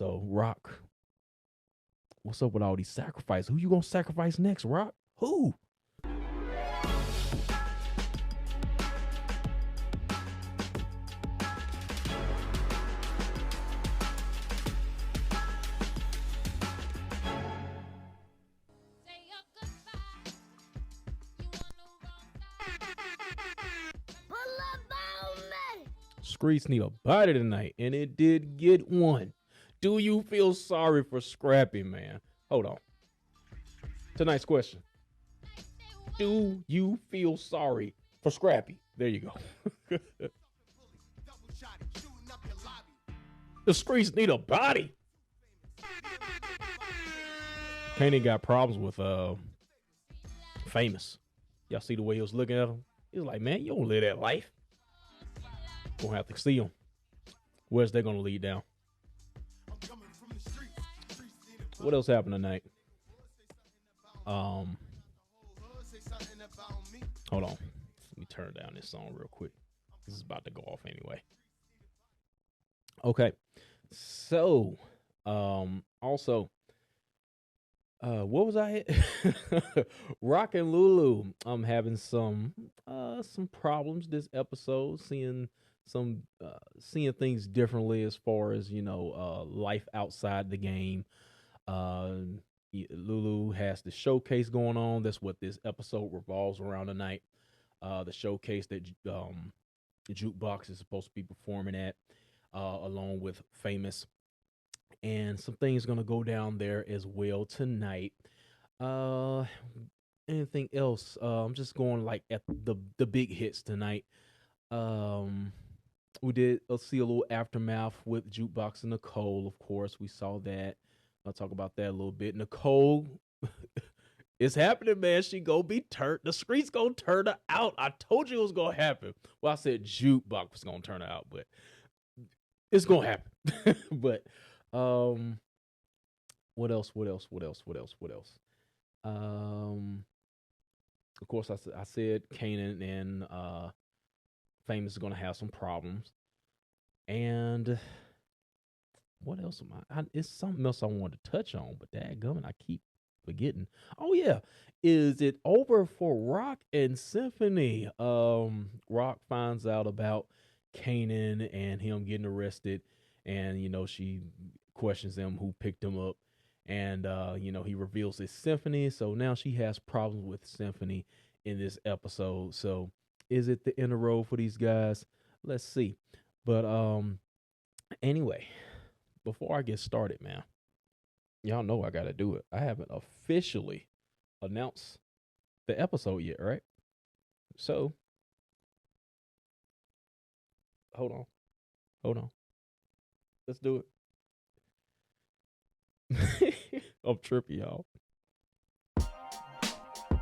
So, Rock, what's up with all these sacrifices? Who you gonna sacrifice next, Rock? Who? Screech need a body tonight, and it did get one. Do you feel sorry for Scrappy, man? Hold on. Tonight's question. Do you feel sorry for Scrappy? There you go. The Screech need a body. Kanan got problems with Famous. Y'all see the way he was looking at him? He was like, man, you don't live that life. Gonna have to see him. Where's they gonna lead down? What else happened tonight? Hold on. Let me turn down this song real quick. This is about to go off anyway. Okay. So, also, what was I at? Rock and Lulu. I'm having some problems this episode, seeing things differently as far as, life outside the game. Lulu has the showcase going on. That's what this episode revolves around tonight. The showcase that the Jukebox is supposed to be performing at, along with Famous. And some things gonna go down there as well tonight. Anything else? I'm just going like at the big hits tonight. We did see a little aftermath with Jukebox and Nicole. Of course, we saw that. I'll talk about that a little bit. Nicole, it's happening, man. She gonna be turned. The streets gonna turn her out. I told you it was gonna happen. Well, I said Jukebox was gonna turn her out, but it's gonna happen. But what else? Of course, I said Kanan and Famous is gonna have some problems. And what else am I? It's something else I wanted to touch on, but dadgummit, I keep forgetting. Oh yeah, is it over for Rock and Symphony? Rock finds out about Kanan and him getting arrested, and she questions him who picked him up, and he reveals it's Symphony. So now she has problems with Symphony in this episode. So is it the end of the road for these guys? Let's see. But anyway, before I get started, man, y'all know I gotta do it. I haven't officially announced the episode yet, right? So hold on. Let's do it. I'm trippy, y'all.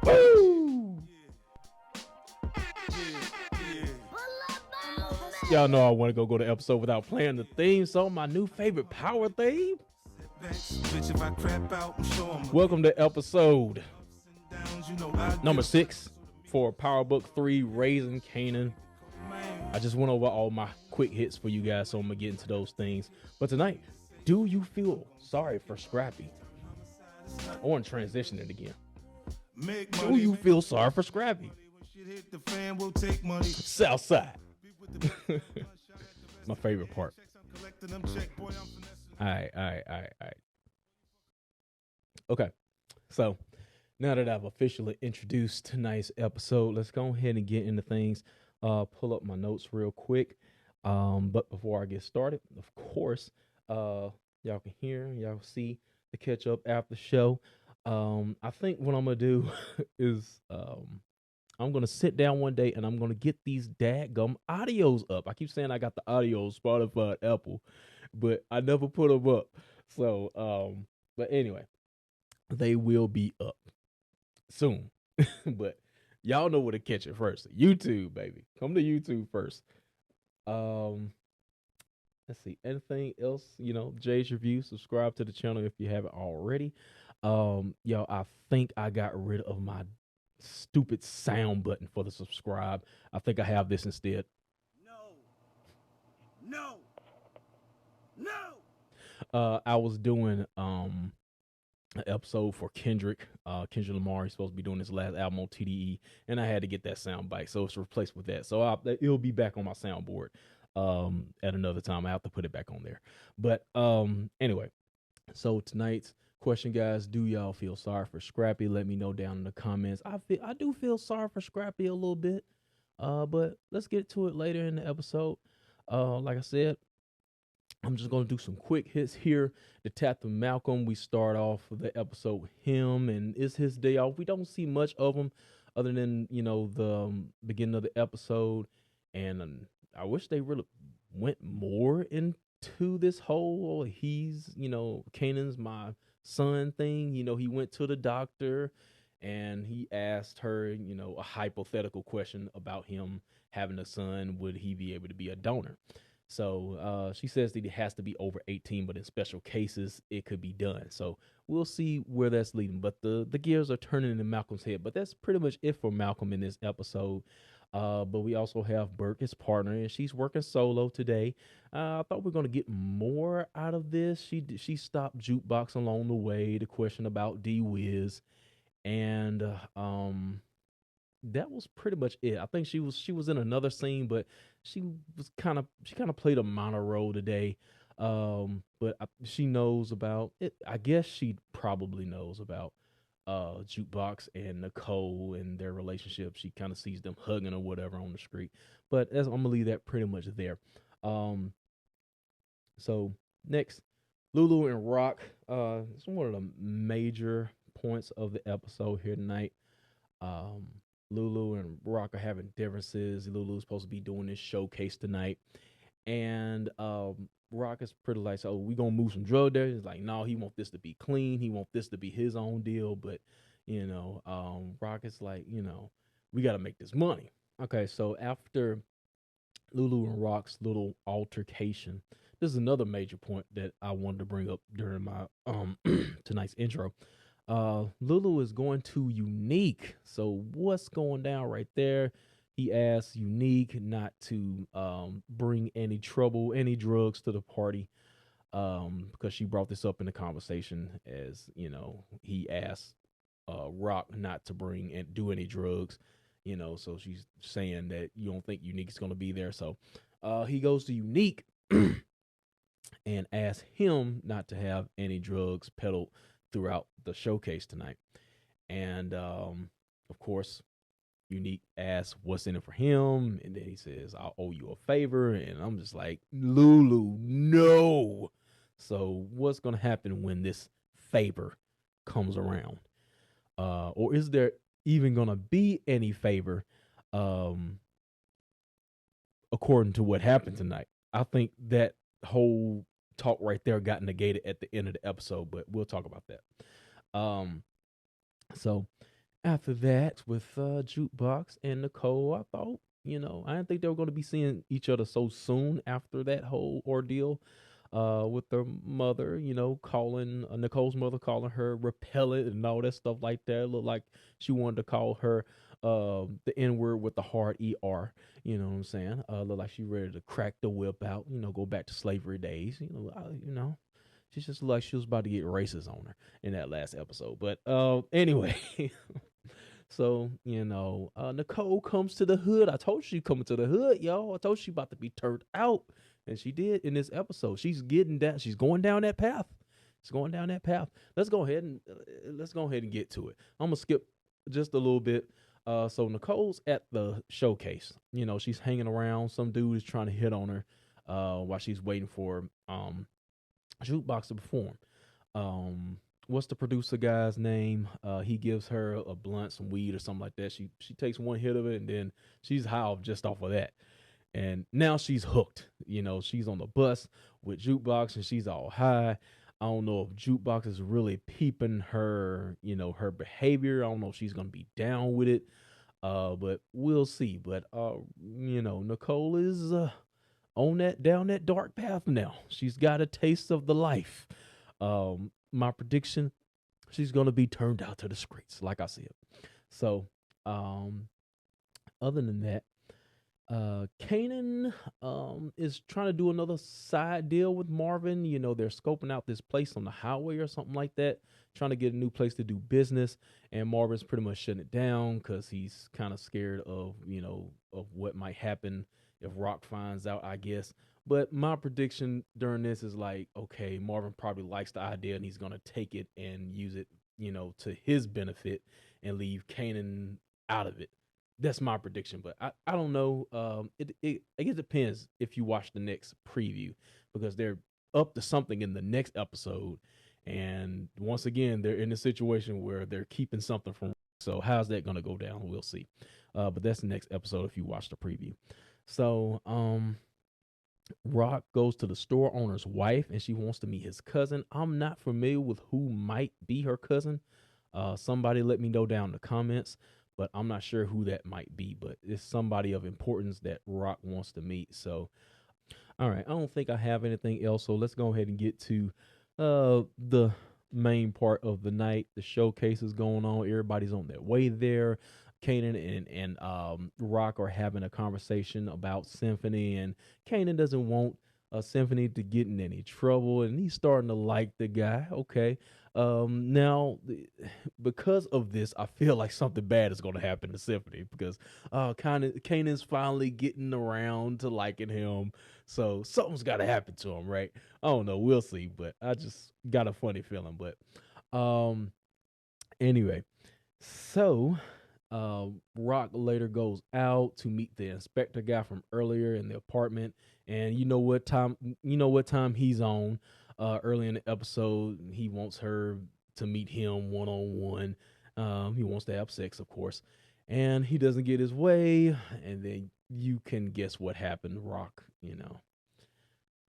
Woo! Y'all know I want to go to episode without playing the theme song, my new favorite power theme. Welcome to episode number 6 for Power Book 3, Raising Kanan. I just went over all my quick hits for you guys, so I'm going to get into those things. But tonight, do you feel sorry for Scrappy? I want to transition it again. Do you feel sorry for Scrappy? Southside. My favorite part. All right. Okay. So now that I've officially introduced tonight's episode, let's go ahead and get into things. Pull up my notes real quick. But before I get started, of course, y'all can hear, y'all see the catch up after the show. I think what I'm gonna do is I'm going to sit down one day and I'm going to get these dadgum audios up. I keep saying I got the audios, Spotify, Apple, but I never put them up. So, but anyway, they will be up soon. But y'all know where to catch it first. YouTube, baby. Come to YouTube first. Let's see. Anything else? Jay's Review. Subscribe to the channel if you haven't already. Yo, I think I got rid of my stupid sound button for the subscribe. I think I have this instead. No. I was doing an episode for Kendrick Lamar. He's supposed to be doing his last album on TDE, and I had to get that sound bite, so it's replaced with that. So it'll be back on my soundboard at another time. I have to put it back on there. But anyway, so tonight's question, guys: do y'all feel sorry for Scrappy? Let me know down in the comments. I do feel sorry for Scrappy a little bit. But let's get to it later in the episode. Like I said, I'm just gonna do some quick hits here to tap to Malcolm. We start off the episode with him, and it's his day off. We don't see much of him, other than the beginning of the episode. And I wish they really went more into this whole he's Kanan's my son thing. He went to the doctor, and he asked her a hypothetical question about him having a son. Would he be able to be a donor? So she says that it has to be over 18, but in special cases, it could be done. So we'll see where that's leading. But the gears are turning in Malcolm's head. But that's pretty much it for Malcolm in this episode. But we also have Burke, his partner, and she's working solo today. I thought we are going to get more out of this. She stopped Jukebox along the way to question about D-Wiz. And that was pretty much it. I think she was in another scene, but she kind of played a minor role today. But she knows about it. I guess she probably knows about Jukebox and Nicole and their relationship. She kind of sees them hugging or whatever on the street. But I'm gonna leave that pretty much there. So next, Lulu and Raq. It's one of the major points of the episode here tonight. Lulu and Raq are having differences. Lulu's supposed to be doing this showcase tonight, and Raq is pretty like, so we gonna move some drug there. He's like, no, he want this to be clean. He want this to be his own deal. But Raq is like, we got to make this money. Okay, so after Lulu and Raq's little altercation, this is another major point that I wanted to bring up during my tonight's intro. Lulu is going to Unique. So what's going down right there? He asks Unique not to bring any trouble, any drugs to the party, because she brought this up in the conversation. As he asked Raq not to bring and do any drugs. So she's saying that you don't think Unique is going to be there. So he goes to Unique and asks him not to have any drugs peddled throughout the showcase tonight. And of course, Unique asks what's in it for him, and then he says, I'll owe you a favor. And I'm just like, Lulu, no. So what's gonna happen when this favor comes around? Or is there even gonna be any favor according to what happened tonight? I think that whole talk right there got negated at the end of the episode, but we'll talk about that. So after that, with Jukebox and Nicole, I thought, I didn't think they were going to be seeing each other so soon after that whole ordeal with their mother, calling Nicole's mother, calling her repellent and all that stuff like that. It looked like she wanted to call her the N-word with the hard ER. You know what I'm saying? Look like she ready to crack the whip out, go back to slavery days. She just looked like she was about to get racist on her in that last episode. But anyway, so Nicole comes to the hood. I told you she coming to the hood, y'all. I told you she about to be turned out, and she did in this episode. She's getting down. She's going down that path. She's going down that path. Let's go ahead and get to it. I'm gonna skip just a little bit. So Nicole's at the showcase. She's hanging around. Some dude is trying to hit on her while she's waiting for Jukebox to perform. What's the producer guy's name? He gives her a blunt, some weed or something like that. She takes one hit of it, and then she's high just off of that. And now she's hooked. She's on the bus with Jukebox, and she's all high. I don't know if Jukebox is really peeping her, her behavior. I don't know if she's gonna be down with it. But we'll see. But Nicole is on down that dark path now. She's got a taste of the life. My prediction, she's gonna be turned out to the streets, like I said. So, other than that, Kanan is trying to do another side deal with Marvin. They're scoping out this place on the highway or something like that, trying to get a new place to do business. And Marvin's pretty much shutting it down because he's kind of scared of of what might happen if Rock finds out, I guess. But my prediction during this is like, okay, Marvin probably likes the idea and he's gonna take it and use it, to his benefit and leave Kanan out of it. That's my prediction, but I don't know. I guess it depends if you watch the next preview because they're up to something in the next episode, and once again they're in a situation where they're keeping something from. So how's that gonna go down? We'll see. But that's the next episode if you watch the preview. So Rock goes to the store owner's wife and she wants to meet his cousin. I'm not familiar with who might be her cousin. Somebody let me know down in the comments, but I'm not sure who that might be. But it's somebody of importance that Rock wants to meet. So, all right, I don't think I have anything else. So let's go ahead and get to the main part of the night. The showcase is going on. Everybody's on their way there. Kanan and Rock are having a conversation about Symphony, and Kanan doesn't want Symphony to get in any trouble, and he's starting to like the guy. Okay, now because of this, I feel like something bad is going to happen to Symphony because kind of Kanan's finally getting around to liking him, so something's got to happen to him, right? I don't know, we'll see, but I just got a funny feeling. But anyway, so Rock later goes out to meet the inspector guy from earlier in the apartment, and you know what time he's on. Early in the episode, he wants her to meet him one on one. He wants to have sex, of course, and he doesn't get his way, and then you can guess what happened. Rock,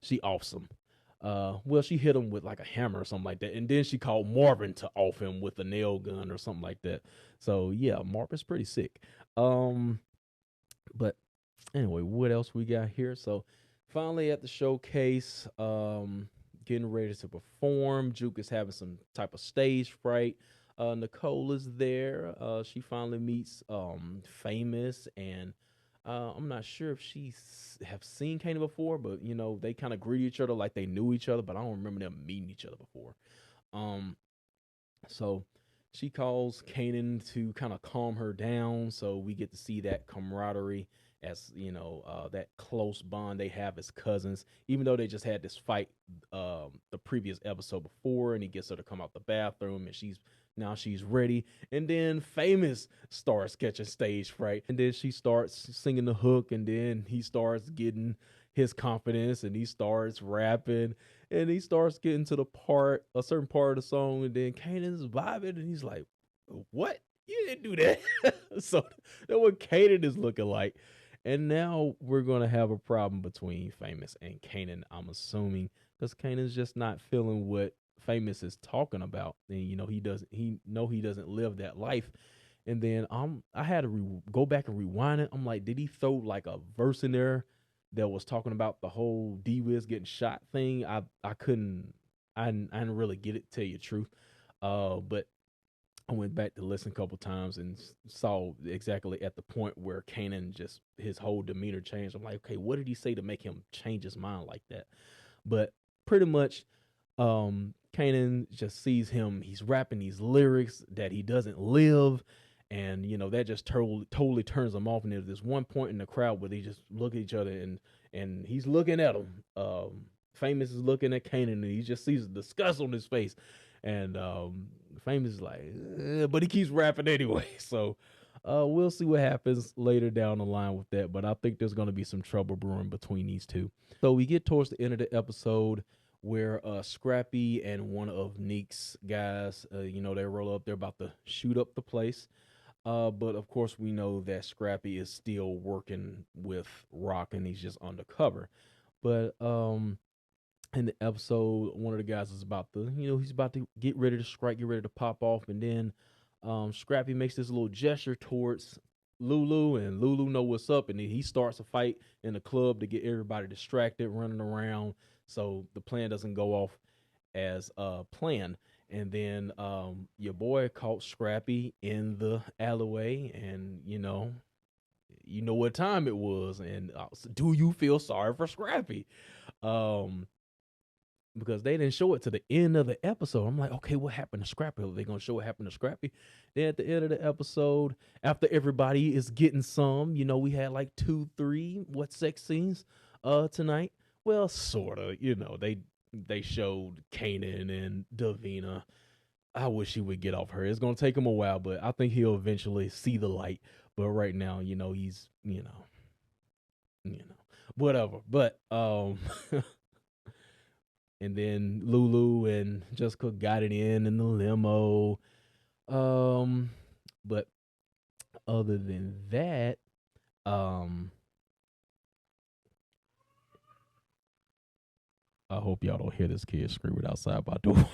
she offs him. Well, she hit him with like a hammer or something like that, and then she called Marvin to off him with a nail gun or something like that. So yeah, Marvin's pretty sick. Um, but anyway, what else we got here? So finally at the showcase, getting ready to perform. Juke is having some type of stage fright. Nicole is there. She finally meets Famous, and I'm not sure if she have seen Kanan before, but they kind of greet each other like they knew each other, but I don't remember them meeting each other before. Um, so she calls Kanan to kind of calm her down, so we get to see that camaraderie as that close bond they have as cousins, even though they just had this fight the previous episode before, and he gets her to come out the bathroom, and she's ready, and then Famous starts catching stage fright, and then she starts singing the hook, and then he starts getting his confidence, and he starts rapping, and he starts getting to a certain part of the song, and then Kanan's vibing, and he's like, "What? You didn't do that." So that's what Kanan is looking like. And now we're gonna have a problem between Famous and Kanan, I'm assuming, because Kanan's just not feeling what Famous is talking about. And he doesn't live that life. And then I had to go back and rewind it. I'm like, did he throw like a verse in there that was talking about the whole D-Wiz getting shot thing? I couldn't I didn't really get it, tell you the truth. But I went back to listen a couple times and saw exactly at the point where Kanan just his whole demeanor changed. I'm like, okay, what did he say to make him change his mind like that? But pretty much, Kanan just sees him. He's rapping these lyrics that he doesn't live, and that just totally turns him off. And there's this one point in the crowd where they just look at each other, and he's looking at him. Famous is looking at Kanan, and he just sees disgust on his face, and Famous is like, but he keeps rapping anyway. So we'll see what happens later down the line with that. But I think there's going to be some trouble brewing between these two. So we get towards the end of the episode where Scrappy and one of Neek's guys, they roll up. They're about to shoot up the place. But of course, we know that Scrappy is still working with Rock, and he's just undercover. But in the episode, one of the guys is about to, he's about to get ready to strike, get ready to pop off, and then Scrappy makes this little gesture towards Lulu, and Lulu know what's up, and then he starts a fight in the club to get everybody distracted, running around, so the plan doesn't go off as planned. And then your boy caught Scrappy in the alleyway, and you know what time it was, and do you feel sorry for Scrappy? Um, because they didn't show it to the end of the episode. I'm like, okay, what happened to Scrappy? Are they gonna show what happened to Scrappy? Then at the end of the episode, after everybody is getting some, we had like 2, 3 what sex scenes tonight. Well, sorta, they showed Kanan and Davina. I wish he would get off her. It's gonna take him a while, but I think he'll eventually see the light. But right now, he's whatever. But and then Lulu and Jessica got it in the limo. Um, but other than that, um, I hope y'all don't hear this kid screaming outside my door.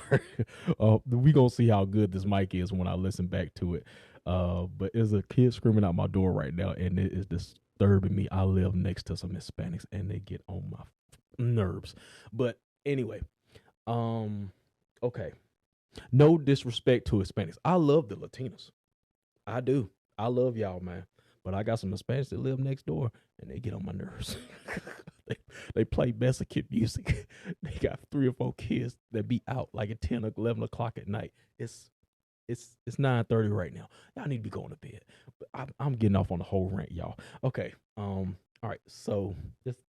We gonna see how good this mic is when I listen back to it. But there's a kid screaming out my door right now, and it is disturbing me. I live next to some Hispanics, and they get on my nerves. But anyway, okay. No disrespect to Hispanics. I love the Latinos. I do. I love y'all, man. But I got some Hispanics that live next door, and they get on my nerves. they play Mexican music. They got 3 or 4 kids that be out like at 10 or 11 o'clock at night. It's 9:30 right now. Y'all need to be going to bed. But I'm getting off on the whole rant, y'all. Okay. All right. So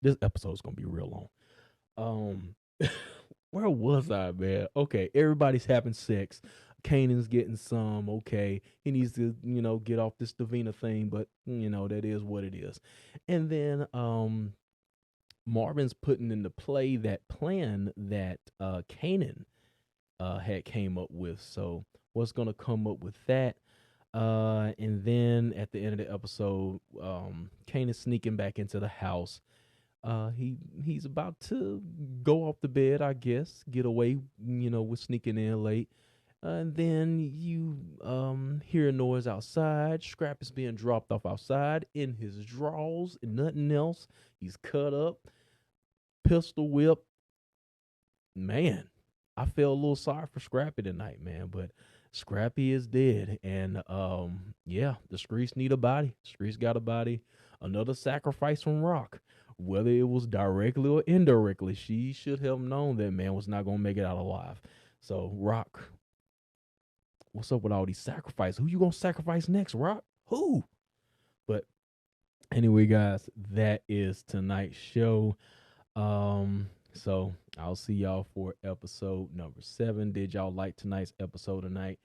this episode is gonna be real long. Where was I, man? Okay, everybody's having sex. Kanan's getting some. Okay, he needs to, get off this Davina thing, but that is what it is. And then Marvin's putting into play that plan that Kanan had came up with. So what's gonna come up with that? And then at the end of the episode, Kanan's sneaking back into the house. He's about to go off the bed, I guess, get away, with sneaking in late. And then you hear a noise outside. Scrap is being dropped off outside in his drawers and nothing else. He's cut up, pistol whip. Man, I feel a little sorry for Scrappy tonight, man, but Scrappy is dead. And yeah, the streets need a body. Streets got a body. Another sacrifice from Rock. Whether it was directly or indirectly, she should have known that man was not gonna make it out alive. So Rock, what's up with all these sacrifices? Who you gonna sacrifice next, Rock? Who? But anyway, guys, that is tonight's show. So I'll see y'all for episode number 7. Did y'all like tonight's episode tonight?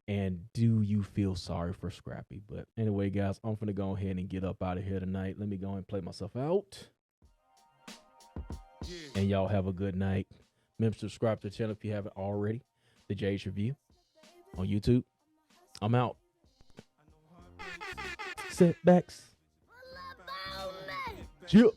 And do you feel sorry for Scrappy? But anyway, guys, I'm gonna go ahead and get up out of here tonight. Let me go and play myself out. And y'all have a good night. Remember to subscribe to the channel if you haven't already. The J's Review on YouTube. I'm out. Setbacks. Chill.